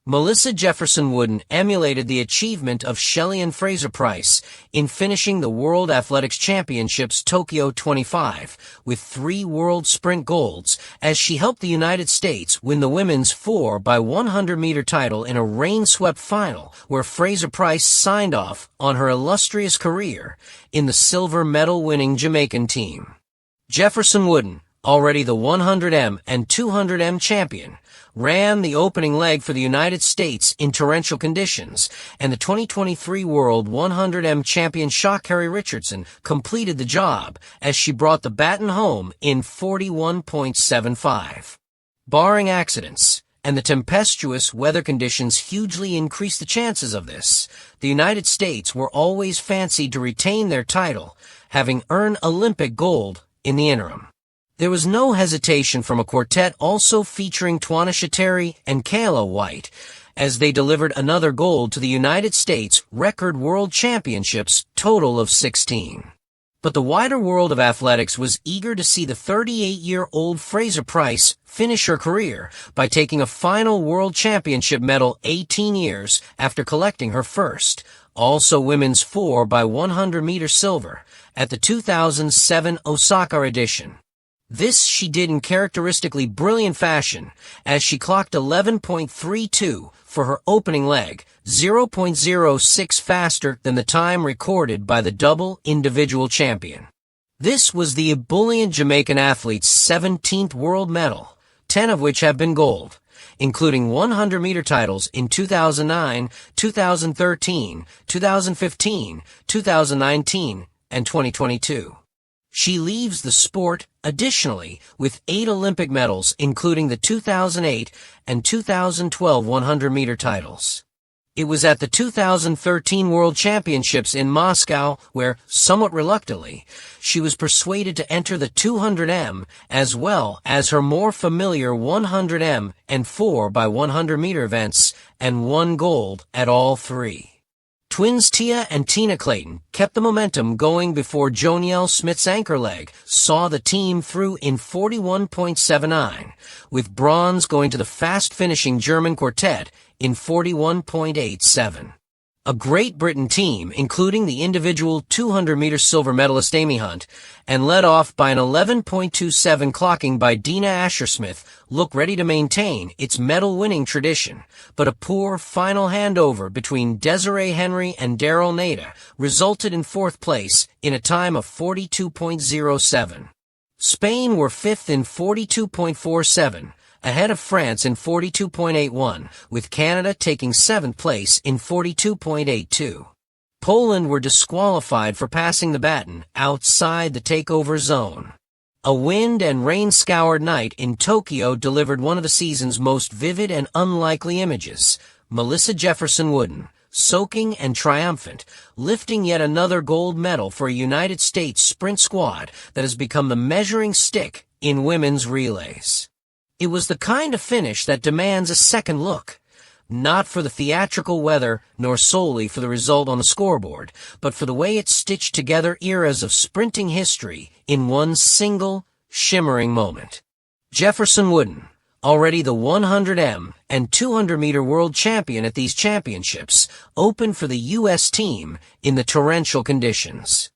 Melissa Jefferson-Wooden emulated the achievement of Shelly-Ann Fraser-Pryce in finishing the World Athletics Championships Tokyo 25 with 3 world sprint golds as she helped the United States win the women's 4x100m title in a rain-swept final where Fraser-Pryce signed off on her illustrious career in the silver medal-winning Jamaican team. Jefferson-Wooden, already the 100m and 200m champion, ran the opening leg for the United States in torrential conditions, and the 2023 World 100m champion Sha'Carri Richardson completed the job as she brought the baton home in 41.75. Barring accidents, and the tempestuous weather conditions hugely increased the chances of this, the United States were always fancied to retain their title, having earned Olympic gold in the interim. There was no hesitation from a quartet also featuring Twana Shateri and Kayla White, as they delivered another gold to the United States record world championships total of 16. But the wider world of athletics was eager to see the 38-year-old Fraser-Pryce finish her career by taking a final world championship medal 18 years after collecting her first, also women's 4x100m silver, at the 2007 Osaka edition. This she did in characteristically brilliant fashion, as she clocked 11.32 for her opening leg, 0.06 faster than the time recorded by the double individual champion. This was the ebullient Jamaican athlete's 17th world medal, 10 of which have been gold, including 100-meter titles in 2009, 2013, 2015, 2019, and 2022. She leaves the sport, additionally, with 8 Olympic medals, including the 2008 and 2012 100-meter titles. It was at the 2013 World Championships in Moscow where, somewhat reluctantly, she was persuaded to enter the 200m as well as her more familiar 100m and 4x100-meter events, and won gold at all 3. Twins Tia and Tina Clayton kept the momentum going before Jonielle Smith's anchor leg saw the team through in 41.79, with bronze going to the fast-finishing German quartet in 41.87. A Great Britain team, including the individual 200-meter silver medalist Amy Hunt, and led off by an 11.27 clocking by Dina Asher-Smith, looked ready to maintain its medal-winning tradition, but a poor final handover between Desiree Henry and Daryl Nader resulted in 4th place in a time of 42.07. Spain were 5th in 42.47, ahead of France in 42.81, with Canada taking 7th place in 42.82. Poland were disqualified for passing the baton outside the takeover zone. A wind and rain-scoured night in Tokyo delivered one of the season's most vivid and unlikely images: Melissa Jefferson-Wooden, soaking and triumphant, lifting yet another gold medal for a United States sprint squad that has become the measuring stick in women's relays. It was the kind of finish that demands a second look, not for the theatrical weather nor solely for the result on the scoreboard, but for the way it stitched together eras of sprinting history in one single, shimmering moment. Jefferson-Wooden, already the 100m and 200-meter world champion at these championships, opened for the U.S. team in the torrential conditions.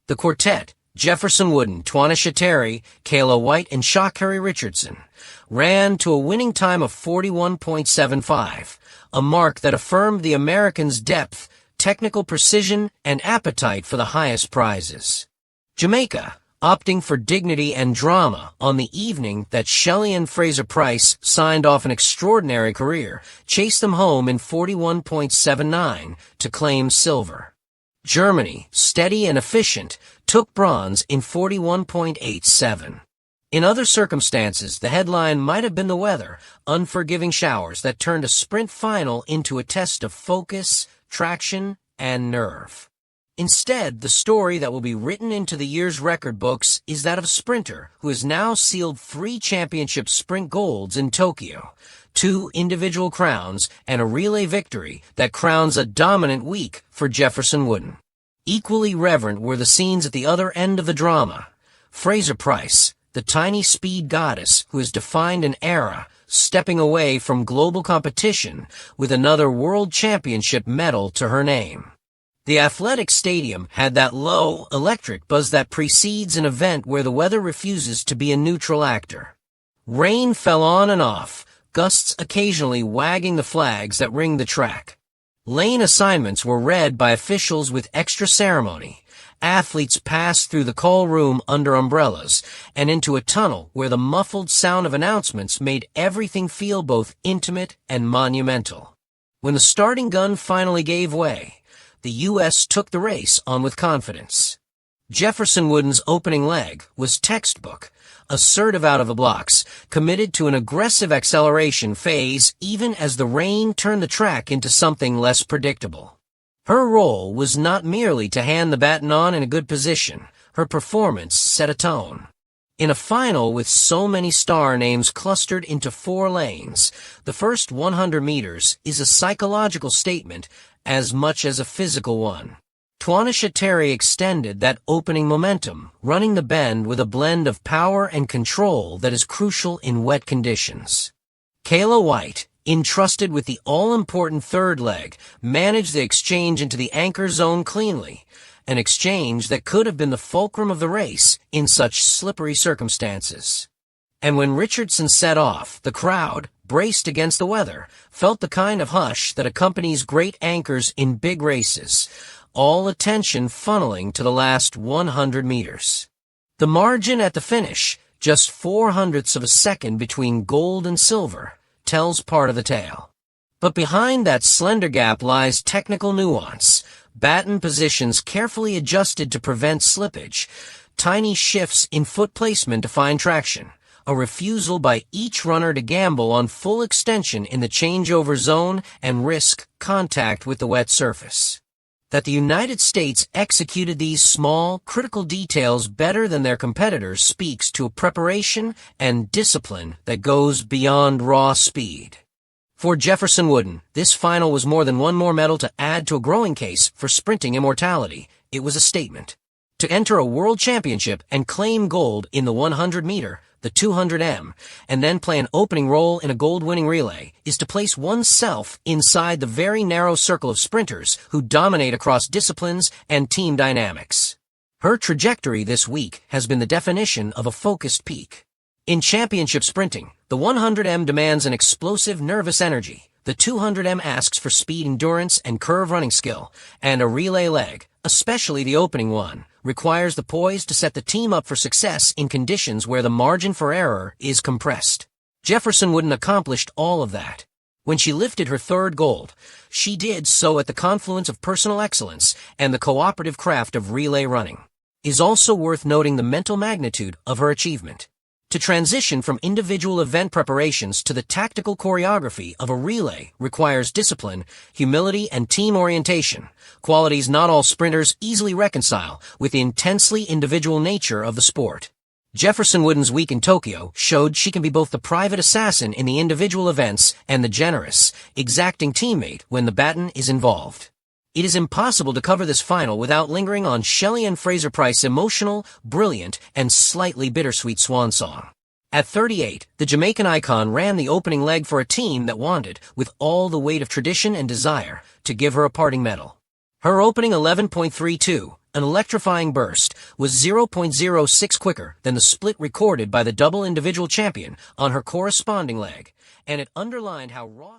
The quartet, Jefferson-Wooden, Twana Shateri, Kayla White, and Sha'Carri Richardson, ran to a winning time of 41.75, a mark that affirmed the Americans' depth, technical precision, and appetite for the highest prizes. Jamaica, opting for dignity and drama on the evening that Shelly-Ann Fraser-Pryce signed off an extraordinary career, chased them home in 41.79 to claim silver. Germany, steady and efficient, took bronze in 41.87. In other circumstances, the headline might have been the weather, unforgiving showers that turned a sprint final into a test of focus, traction, and nerve. Instead, the story that will be written into the year's record books is that of a sprinter who has now sealed 3 championship sprint golds in Tokyo, 2 individual crowns, and a relay victory that crowns a dominant week for Jefferson-Wooden. Equally reverent were the scenes at the other end of the drama. Fraser-Pryce, the tiny speed goddess who has defined an era, stepping away from global competition with another World Championship medal to her name. The athletic stadium had that low, electric buzz that precedes an event where the weather refuses to be a neutral actor. Rain fell on and off, gusts occasionally wagging the flags that ring the track. Lane assignments were read by officials with extra ceremony. Athletes passed through the call room under umbrellas and into a tunnel where the muffled sound of announcements made everything feel both intimate and monumental. When the starting gun finally gave way, the U.S. took the race on with confidence. Jefferson-Wooden's opening leg was textbook, assertive out of the blocks, committed to an aggressive acceleration phase even as the rain turned the track into something less predictable. Her role was not merely to hand the baton on in a good position. Her performance set a tone. In a final with so many star names clustered into 4 lanes, the first 100 meters is a psychological statement as much as a physical one. Twanisha Terry extended that opening momentum, running the bend with a blend of power and control that is crucial in wet conditions. Kayla White, entrusted with the all-important third leg, managed the exchange into the anchor zone cleanly, an exchange that could have been the fulcrum of the race in such slippery circumstances. And when Richardson set off, the crowd, braced against the weather, felt the kind of hush that accompanies great anchors in big races, all attention funneling to the last 100 meters. The margin at the finish, just 0.04 of a second between gold and silver, tells part of the tale. But behind that slender gap lies technical nuance, baton positions carefully adjusted to prevent slippage, tiny shifts in foot placement to find traction, a refusal by each runner to gamble on full extension in the changeover zone and risk contact with the wet surface. That the United States executed these small, critical details better than their competitors speaks to a preparation and discipline that goes beyond raw speed. For Jefferson-Wooden, this final was more than one more medal to add to a growing case for sprinting immortality. It was a statement. To enter a world championship and claim gold in the 100-meter, the 200m, and then play an opening role in a gold-winning relay is to place oneself inside the very narrow circle of sprinters who dominate across disciplines and team dynamics. Her trajectory this week has been the definition of a focused peak. In championship sprinting, the 100m demands an explosive nervous energy. The 200m asks for speed, endurance, and curve running skill, and a relay leg, especially the opening one, requires the poise to set the team up for success in conditions where the margin for error is compressed. Jefferson-Wooden accomplished all of that. When she lifted her third gold, she did so at the confluence of personal excellence and the cooperative craft of relay running. It is also worth noting the mental magnitude of her achievement. To transition from individual event preparations to the tactical choreography of a relay requires discipline, humility, and team orientation, qualities not all sprinters easily reconcile with the intensely individual nature of the sport. Jefferson-Wooden's week in Tokyo showed she can be both the private assassin in the individual events and the generous, exacting teammate when the baton is involved. It is impossible to cover this final without lingering on Shelley and Fraser-Price's emotional, brilliant, and slightly bittersweet swan song. At 38, the Jamaican icon ran the opening leg for a team that wanted, with all the weight of tradition and desire, to give her a parting medal. Her opening 11.32, an electrifying burst, was 0.06 quicker than the split recorded by the double individual champion on her corresponding leg, and it underlined how raw